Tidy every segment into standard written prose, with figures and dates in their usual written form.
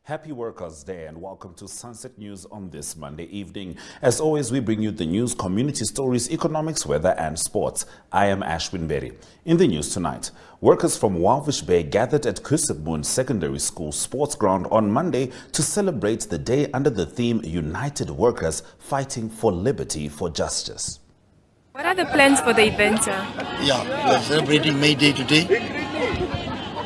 Happy Workers' Day and welcome to Sunset News on this Monday evening. As always, we bring you the news, community stories, economics, weather and sports. I am Ashwin Berry. In the news tonight, workers from Walvish Bay gathered at Kusipmoon Secondary School sports ground on Monday to celebrate the day under the theme United Workers Fighting for Liberty for Justice. What are the plans for the event, sir? We're celebrating May Day today.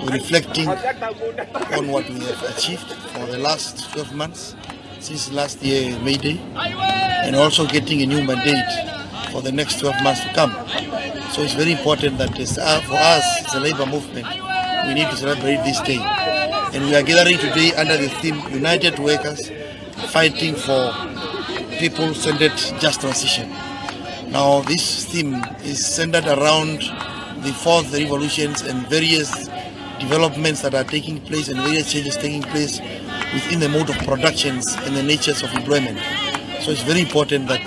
We're reflecting on what we have achieved for the last 12 months, since last year, May Day, and also getting a new mandate for the next 12 months to come. So it's very important that for us, the labor movement, we need to celebrate this day. And we are gathering today under the theme, United Workers Fighting for People-Centered Just Transition. Now, this theme is centered around the fourth revolutions and various developments that are taking place and various changes taking place within the mode of productions and the natures of employment. So it's very important that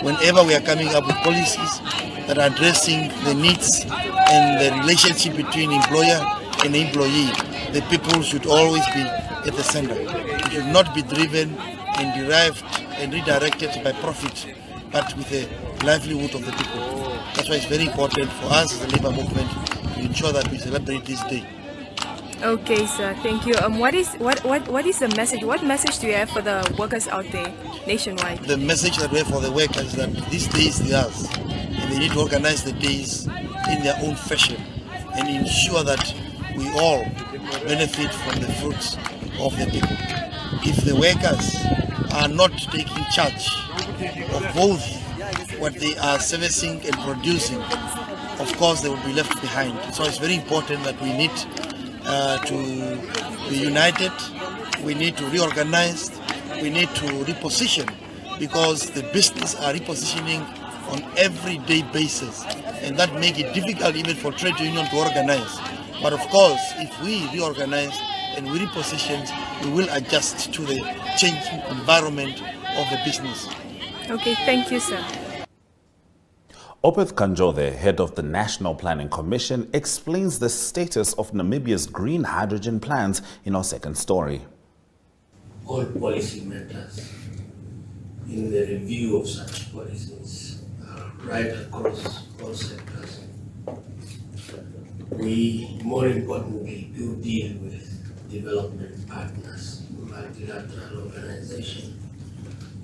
whenever we are coming up with policies that are addressing the needs and the relationship between employer and employee, the people should always be at the center. It should not be driven and derived and redirected by profit, but with the livelihood of the people. That's why it's very important for us as a labor movement to ensure that we celebrate this day. Okay, sir. Thank you. What is the message? What message do you have for the workers out there nationwide? The message that we have for the workers is that these days they are, and they need to organize the days in their own fashion and ensure that we all benefit from the fruits of the people. If the workers are not taking charge of both what they are servicing and producing, of course they will be left behind. So it's very important that we need to be united, we need to reorganize, we need to reposition, because the business are repositioning on everyday basis, and that make it difficult even for trade union to organize. But of course, if we reorganize and we reposition, we will adjust to the changing environment of the business. Okay, thank you, sir. Opeth Kanjode, head of the National Planning Commission, explains the status of Namibia's green hydrogen plans in our second story. All policy matters in the review of such policies right across all sectors. We, more importantly, do deal with development partners, multilateral organizations,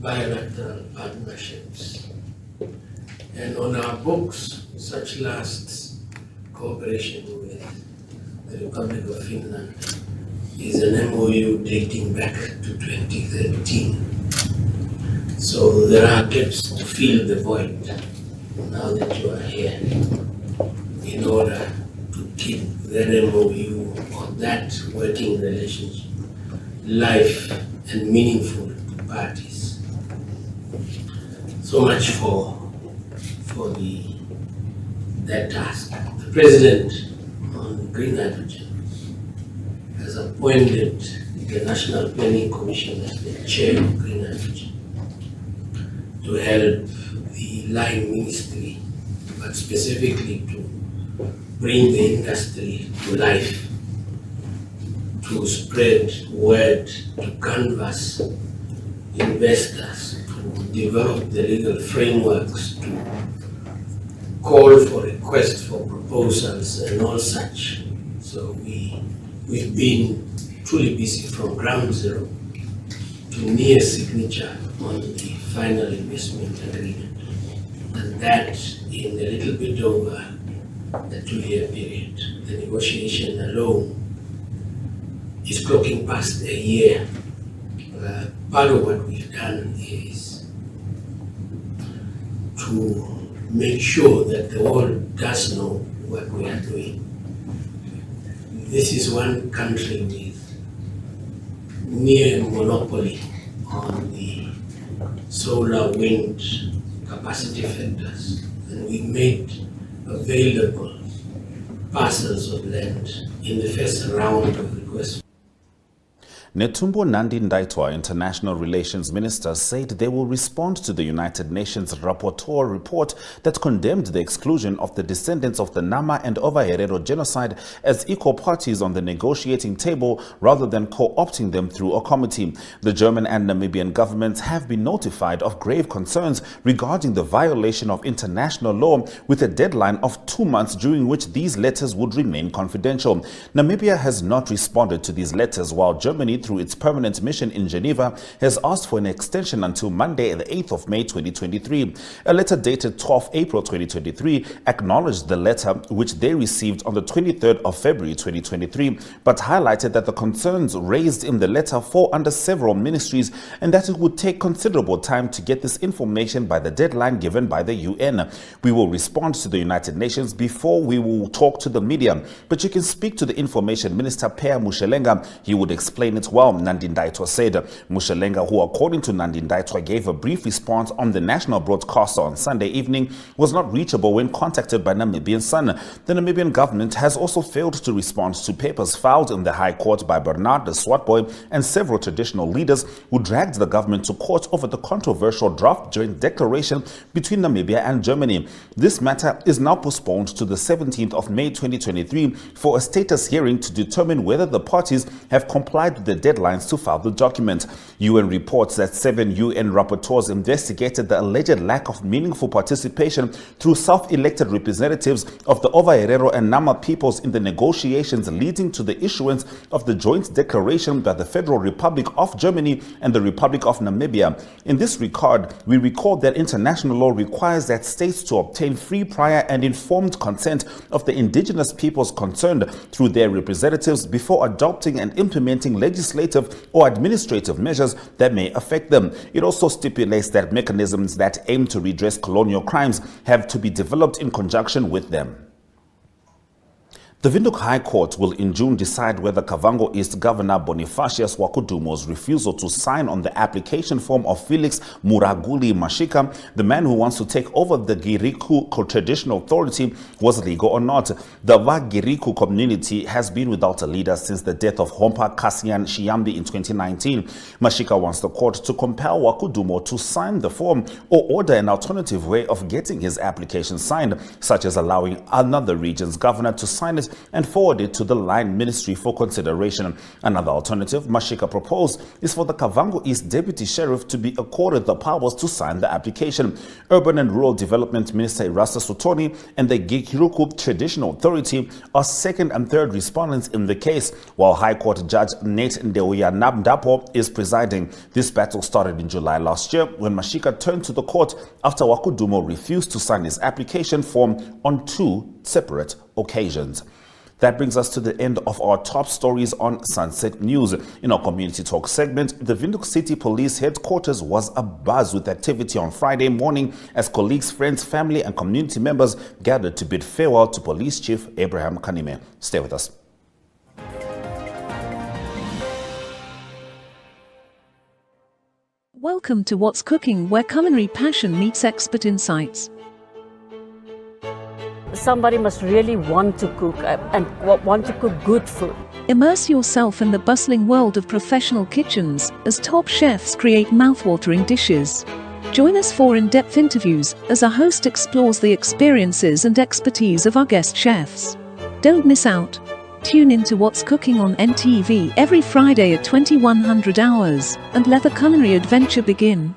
bilateral partnerships. And on our books, such last cooperation with the Republic of Finland is an MOU dating back to 2013. So there are gaps to fill the void now that you are here in order to keep that MOU or that working relationship live and meaningful to parties. So much for that task. The President on green hydrogen has appointed the National Planning Commission as the chair of green hydrogen to help the line ministry, but specifically to bring the industry to life, to spread word, to canvass investors, to develop the legal frameworks, to call for requests for proposals and all such. So we've been truly busy from ground zero to near signature on the final investment agreement. And that in a little bit over a 2-year period. The negotiation alone is clocking past a year. Part of what we've done is to make sure that the world does know what we are doing. This is one country with near monopoly on the solar wind capacity factors, and we made available parcels of land in the first round of requests. Netumbo Nandi-Ndaitwah, International Relations Minister, said they will respond to the United Nations rapporteur report that condemned the exclusion of the descendants of the Nama and Ovaherero genocide as equal parties on the negotiating table rather than co-opting them through a committee. The German and Namibian governments have been notified of grave concerns regarding the violation of international law, with a deadline of 2 months during which these letters would remain confidential. Namibia has not responded to these letters, while Germany, through its permanent mission in Geneva, has asked for an extension until Monday, the 8th of May 2023. A letter dated 12 April 2023 acknowledged the letter which they received on the 23rd of February 2023, but highlighted that the concerns raised in the letter fall under several ministries and that it would take considerable time to get this information by the deadline given by the UN. We will respond to the United Nations before we will talk to the media, but you can speak to the Information Minister Per Mushelenga. He would explain it well, Nandi-Ndaitwah said. Mushelenga, who according to Nandi-Ndaitwah gave a brief response on the national broadcaster on Sunday evening, was not reachable when contacted by Namibian Sun. The Namibian government has also failed to respond to papers filed in the High Court by Bernard the Swatboy and several traditional leaders who dragged the government to court over the controversial draft joint declaration between Namibia and Germany. This matter is now postponed to the 17th of May 2023 for a status hearing to determine whether the parties have complied with the deadlines to file the document. UN reports that 7 UN rapporteurs investigated the alleged lack of meaningful participation through self-elected representatives of the Ovaherero and Nama peoples in the negotiations leading to the issuance of the joint declaration by the Federal Republic of Germany and the Republic of Namibia. In this regard, we recall that international law requires that states to obtain free, prior and informed consent of the indigenous peoples concerned through their representatives before adopting and implementing legislative or administrative measures that may affect them. It also stipulates that mechanisms that aim to redress colonial crimes have to be developed in conjunction with them. The Windhoek High Court will in June decide whether Kavango East Governor Bonifacius Wakudumo's refusal to sign on the application form of Felix Muraguli Mashika, the man who wants to take over the Giriku Traditional Authority, was legal or not. The Wagiriku community has been without a leader since the death of Hompa Kasian Shiambi in 2019. Mashika wants the court to compel Wakudumo to sign the form or order an alternative way of getting his application signed, such as allowing another region's governor to sign it and forward it to the line ministry for consideration. Another alternative Mashika proposed is for the Kavango East Deputy Sheriff to be accorded the powers to sign the application. Urban and Rural Development Minister Irasa Sutoni and the Gikiruku Traditional Authority are second and third respondents in the case, while High Court Judge Nate Ndeuya Nabdapo is presiding. This battle started in July last year when Mashika turned to the court after Wakudumo refused to sign his application form on 2 separate occasions. That brings us to the end of our top stories on Sunset News. In our community talk segment, the Windhoek City Police headquarters was abuzz with activity on Friday morning as colleagues, friends, family and community members gathered to bid farewell to Police Chief Abraham Kanime. Stay with us. Welcome to What's Cooking, where culinary passion meets expert insights. Somebody must really want to cook and want to cook good food. Immerse yourself in the bustling world of professional kitchens as top chefs create mouthwatering dishes. Join us for in-depth interviews as our host explores the experiences and expertise of our guest chefs. Don't miss out. Tune in to What's Cooking on NTV every Friday at 2100 hours and let the culinary adventure begin.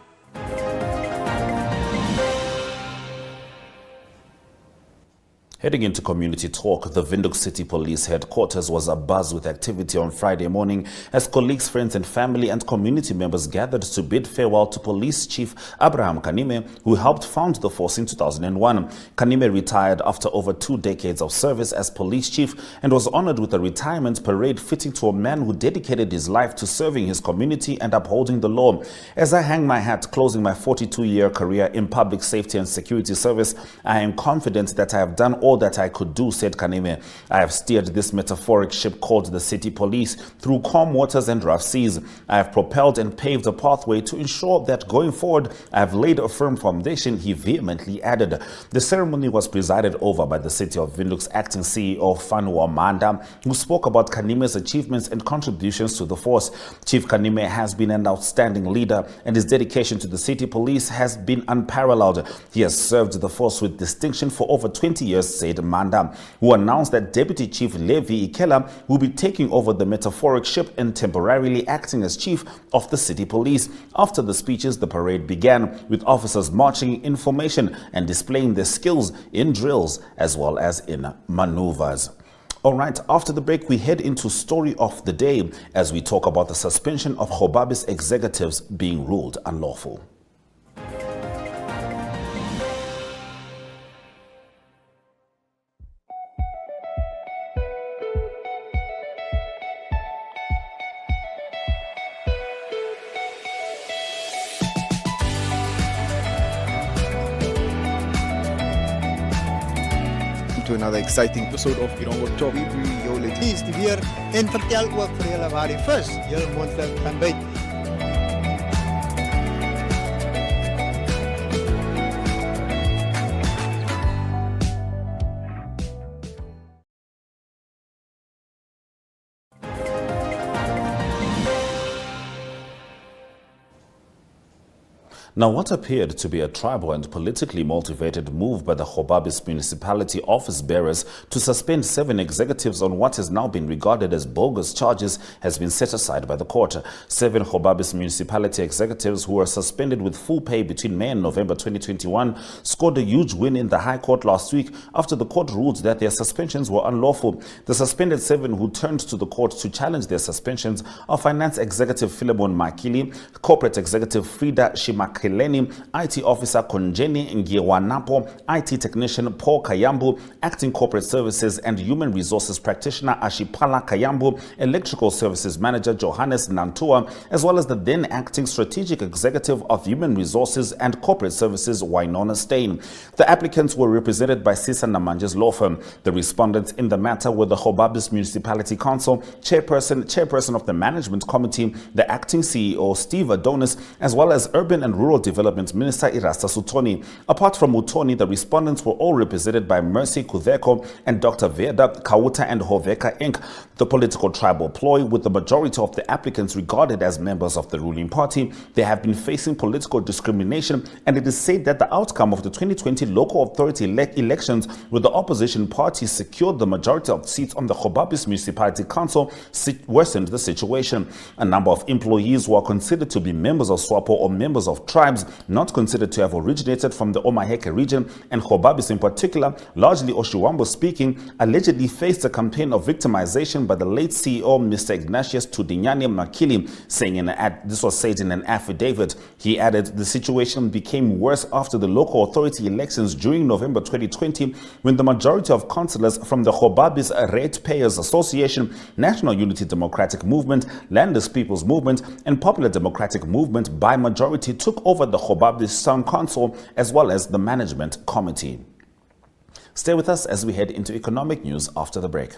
Heading into community talk, the Windhoek City Police headquarters was abuzz with activity on Friday morning as colleagues, friends and family and community members gathered to bid farewell to Police Chief Abraham Kanime, who helped found the force in 2001. Kanime retired after over 2 decades of service as police chief and was honored with a retirement parade fitting to a man who dedicated his life to serving his community and upholding the law. As I hang my hat closing my 42-year career in public safety and security service, I am confident that I have done all all that I could do, said Kaneme. I have steered this metaphoric ship called the City Police through calm waters and rough seas. I have propelled and paved a pathway to ensure that going forward, I have laid a firm foundation, he vehemently added. The ceremony was presided over by the City of Windhoek's acting CEO, Fanua Manda, who spoke about Kaneme's achievements and contributions to the force. Chief Kaneme has been an outstanding leader, and his dedication to the City Police has been unparalleled. He has served the force with distinction for over 20 years, said Manda, who announced that Deputy Chief Levi Ikela will be taking over the metaphoric ship and temporarily acting as Chief of the City Police. After the speeches, the parade began, with officers marching in formation and displaying their skills in drills as well as in maneuvers. All right, after the break, we head into Story of the Day as we talk about the suspension of Hobabis executives being ruled unlawful. To another exciting episode of Oneuptwo. Hier is die weer en vertel ook vir julle waar die vis heel moontlik kan byt. Now, what appeared to be a tribal and politically motivated move by the Hobabis municipality office bearers to suspend 7 executives on what has now been regarded as bogus charges has been set aside by the court. 7 Hobabis municipality executives who were suspended with full pay between May and November 2021 scored a huge win in the High Court last week after the court ruled that their suspensions were unlawful. The suspended 7 who turned to the court to challenge their suspensions are Finance Executive Philemon Makili, Corporate Executive Frida Shimakeleni, IT Officer Konjeni Ngiwanapo, IT Technician Paul Kayambu, Acting Corporate Services and Human Resources Practitioner Ashipala Kayambu, Electrical Services Manager Johannes Nantua, as well as the then Acting Strategic Executive of Human Resources and Corporate Services Wainona Stein. The applicants were represented by Sisa Namanja's law firm. The respondents in the matter were the Hobabis Municipality Council, Chairperson of the Management Committee, the Acting CEO Steve Adonis, as well as Urban and Rural Development Minister Irasta Sutoni. Apart from Utoni, the respondents were all represented by Mercy Kudeko and Dr. Veda Kauta and Hoveka Inc. The political tribal ploy, with the majority of the applicants regarded as members of the ruling party, they have been facing political discrimination, and it is said that the outcome of the 2020 local authority elections, where the opposition party secured the majority of seats on the Hobabis Municipality Council, worsened the situation. A number of employees who are considered to be members of SWAPO or members of tribes not considered to have originated from the Omaheke region, and Hobabis in particular, largely Oshiwambo speaking, allegedly faced a campaign of victimization by the late CEO, Mr. Ignatius Tudinyane Makili, this was said in an affidavit. He added the situation became worse after the local authority elections during November 2020, when the majority of councillors from the Hobabis Ratepayers Association, National Unity Democratic Movement, Landers People's Movement, and Popular Democratic Movement by majority took over the Hobabis Town Council as well as the Management Committee. Stay with us as we head into economic news after the break.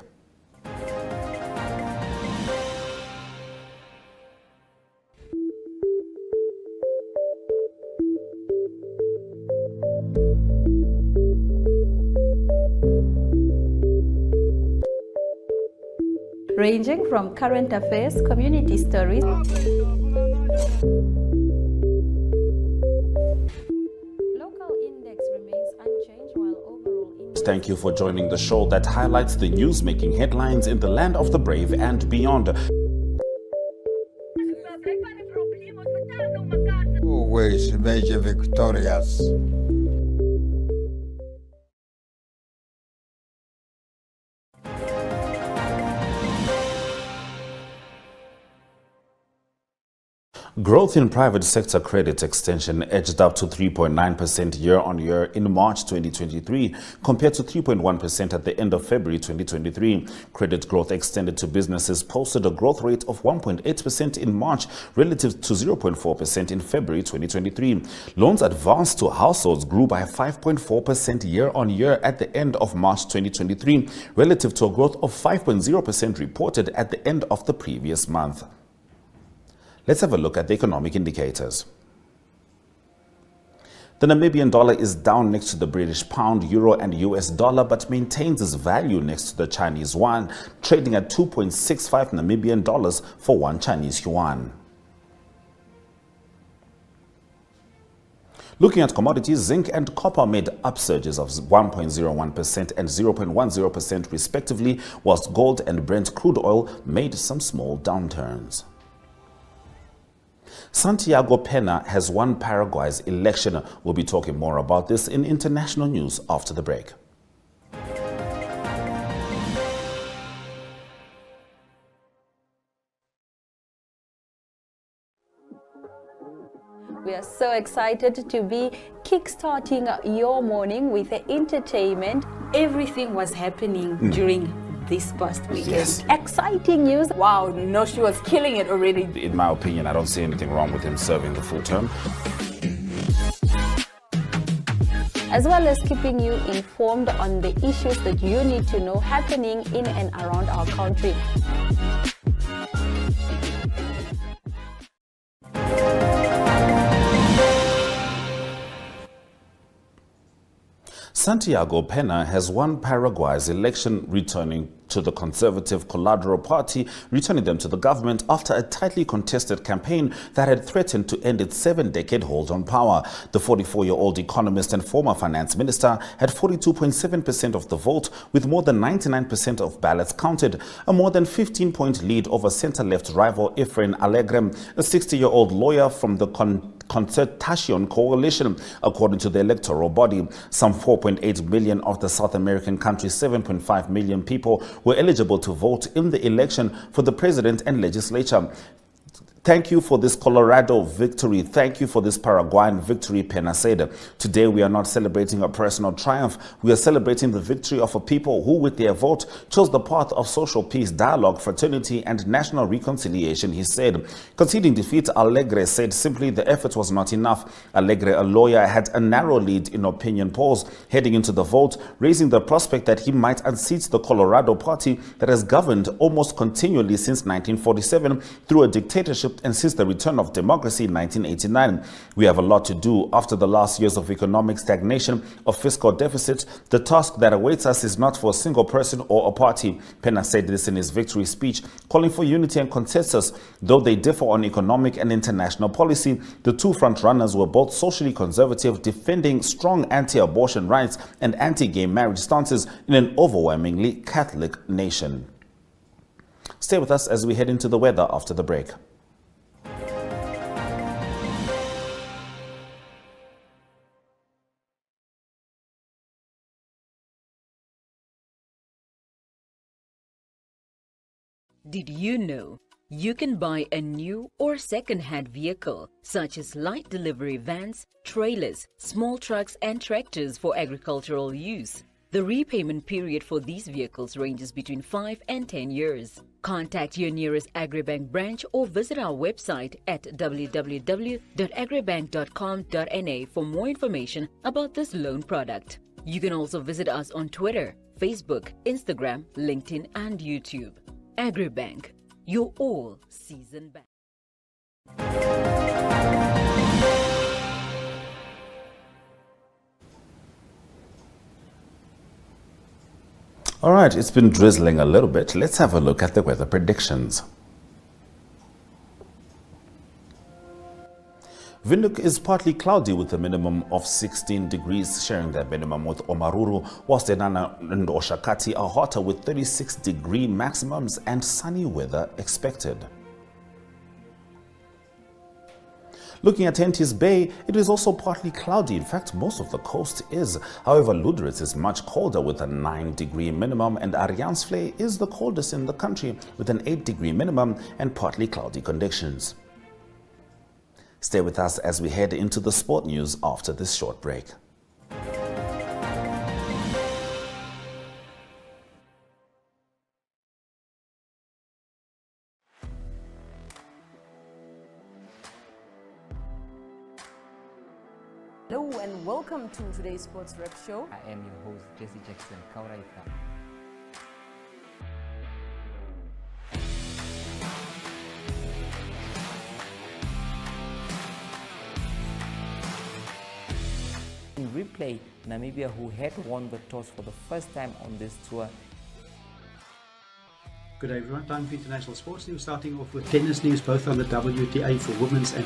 Ranging from current affairs, community stories, Thank you for joining the show that highlights the news making headlines in the land of the brave and beyond. Always major victorious. Growth in private sector credit extension edged up to 3.9% year-on-year in March 2023, compared to 3.1% at the end of February 2023. Credit growth extended to businesses posted a growth rate of 1.8% in March relative to 0.4% in February 2023. Loans advanced to households grew by 5.4% year-on-year at the end of March 2023, relative to a growth of 5.0% reported at the end of the previous month. Let's have a look at the economic indicators. The Namibian dollar is down next to the British pound, euro and US dollar, but maintains its value next to the Chinese yuan, trading at 2.65 Namibian dollars for 1 Chinese yuan. Looking at commodities, zinc and copper made upsurges of 1.01% and 0.10% respectively, whilst gold and Brent crude oil made some small downturns. Santiago Pena has won Paraguay's election. We'll be talking more about this in international news after the break. We are so excited to be kickstarting your morning with entertainment. Everything was happening during this past weekend. Yes. Exciting news. Wow, no, she was killing it already. In my opinion, I don't see anything wrong with him serving the full term. As well as keeping you informed on the issues that you need to know happening in and around our country. Santiago Pena has won Paraguay's election, returning to the conservative Coladero party, returning them to the government after a tightly contested campaign that had threatened to end its 7-decade hold on power. The 44-year-old economist and former finance minister had 42.7% of the vote, with more than 99% of ballots counted, a more than 15-point lead over center-left rival Efrain Alegre, a 60-year-old lawyer from the Concertación Coalition, according to the electoral body. Some 4.8 million of the South American country's 7.5 million people were eligible to vote in the election for the president and legislature. Thank you for this Colorado victory. Thank you for this Paraguayan victory, Pena said. Today we are not celebrating a personal triumph. We are celebrating the victory of a people who, with their vote, chose the path of social peace, dialogue, fraternity, and national reconciliation, he said. Conceding defeat, Alegre said simply the effort was not enough. Alegre, a lawyer, had a narrow lead in opinion polls heading into the vote, raising the prospect that he might unseat the Colorado party that has governed almost continually since 1947 through a dictatorship and since the return of democracy in 1989. We have a lot to do. After the last years of economic stagnation, of fiscal deficit, the task that awaits us is not for a single person or a party. Pena said this in his victory speech, calling for unity and consensus. Though they differ on economic and international policy, the two front-runners were both socially conservative, defending strong anti-abortion rights and anti-gay marriage stances in an overwhelmingly Catholic nation. Stay with us as we head into the weather after the break. Did you know you can buy a new or second-hand vehicle, such as light delivery vans, trailers, small trucks and tractors for agricultural use? The repayment period for these vehicles ranges between 5 and 10 years. Contact your nearest Agribank branch or visit our website at www.agribank.com.na for more information about this loan product. You can also visit us on Twitter, Facebook, Instagram, LinkedIn and YouTube. Agribank, your all-season bank. All right, it's been drizzling a little bit. Let's have a look at the weather predictions. Windhoek is partly cloudy with a minimum of 16 degrees, sharing their minimum with Omaruru, whilst Enana and Oshakati are hotter with 36-degree maximums and sunny weather expected. Looking at Henties Bay, it is also partly cloudy. In fact, most of the coast is. However, Luderitz is much colder with a 9-degree minimum, and Ariansvlei is the coldest in the country with an 8-degree minimum and partly cloudy conditions. Stay with us as we head into the sport news after this short break. Hello and welcome to today's Sports Rep Show. I am your host, Jesse Jackson Kauraita. In replay, Namibia, who had won the toss for the first time on this tour. Good day everyone, time for international sports news, starting off with tennis news, both on the WTA for women's and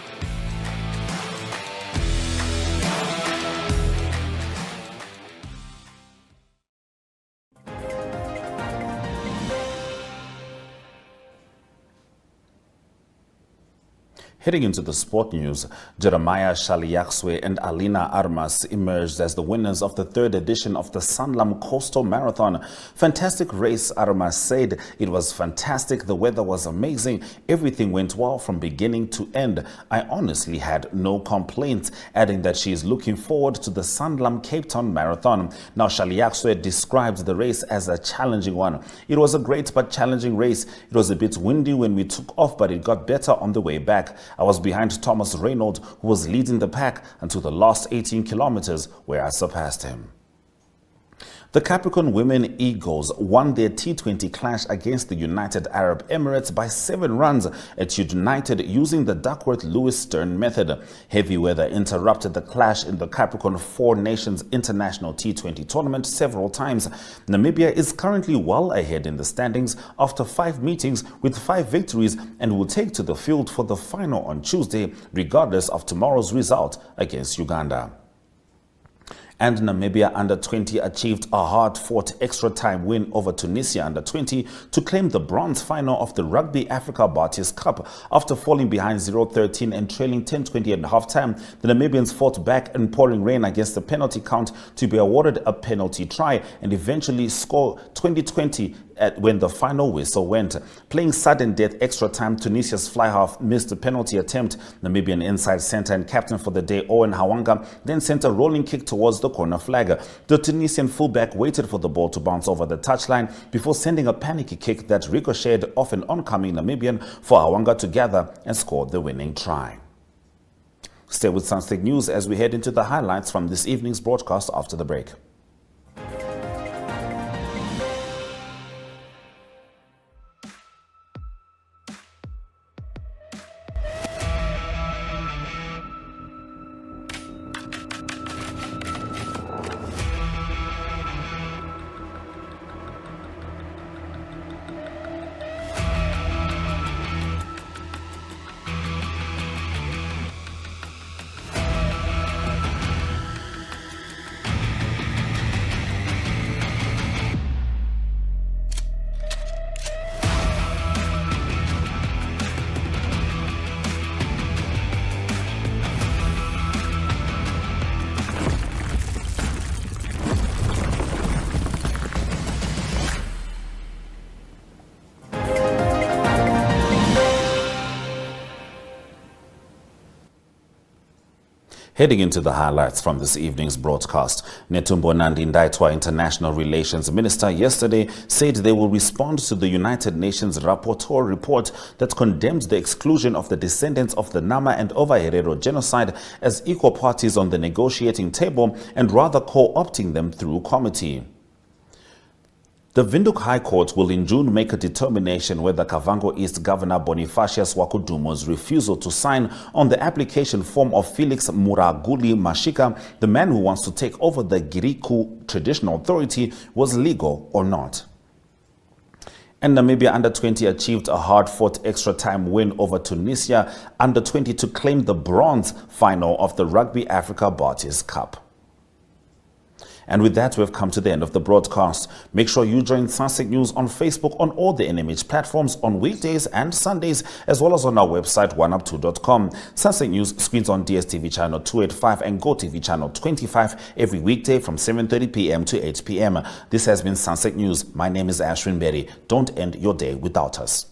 Heading into the sport news, Jeremiah Shaliakswe and Alina Armas emerged as the winners of the third edition of the Sanlam Coastal Marathon. Fantastic race, Armas said. It was fantastic. The weather was amazing. Everything went well from beginning to end. I honestly had no complaints, adding that she is looking forward to the Sanlam Cape Town Marathon. Now, Shaliakswe described the race as a challenging one. It was a great but challenging race. It was a bit windy when we took off, but it got better on the way back. I was behind Thomas Reynolds, who was leading the pack until the last 18 kilometers, where I surpassed him. The Capricorn Women Eagles won their T20 clash against the United Arab Emirates by 7 runs at United using the Duckworth-Lewis Stern method. Heavy weather interrupted the clash in the Capricorn Four Nations International T20 tournament several times. Namibia is currently well ahead in the standings after 5 meetings with 5 victories and will take to the field for the final on Tuesday, regardless of tomorrow's result against Uganda. And Namibia Under-20 achieved a hard-fought extra-time win over Tunisia Under-20 to claim the bronze final of the Rugby Africa Barties Cup. After falling behind 0-13 and trailing 10-20 at half-time, the Namibians fought back in pouring rain against the penalty count to be awarded a penalty try and eventually score 20-20 when the final whistle went. Playing sudden death extra time, Tunisia's fly half missed a penalty attempt. Namibian inside centre and captain for the day, Owen Hawanga, then sent a rolling kick towards the corner flag. The Tunisian fullback waited for the ball to bounce over the touchline before sending a panicky kick that ricocheted off an oncoming Namibian for Hawanga to gather and score the winning try. Stay with Sunset News as we head into the highlights from this evening's broadcast after the break. Heading into the highlights from this evening's broadcast, Netumbo Nandi-Ndaitwah, International Relations Minister, yesterday said they will respond to the United Nations Rapporteur report that condemns the exclusion of the descendants of the Nama and Ovaherero genocide as equal parties on the negotiating table and rather co-opting them through committee. The Windhoek High Court will in June make a determination whether Kavango East Governor Bonifacius Wakudumo's refusal to sign on the application form of Felix Muraguli Mashika, the man who wants to take over the Giriku Traditional Authority, was legal or not. And Namibia Under-20 achieved a hard-fought extra-time win over Tunisia Under-20 to claim the bronze final of the Rugby Africa Barties Cup. And with that, we've come to the end of the broadcast. Make sure you join Sunset News on Facebook on all the NMH platforms on weekdays and Sundays, as well as on our website, oneuptwo.com. Sunset News screens on DSTV channel 285 and GoTV channel 25 every weekday from 7:30 p.m. to 8 p.m. This has been Sunset News. My name is Ashwin Berry. Don't end your day without us.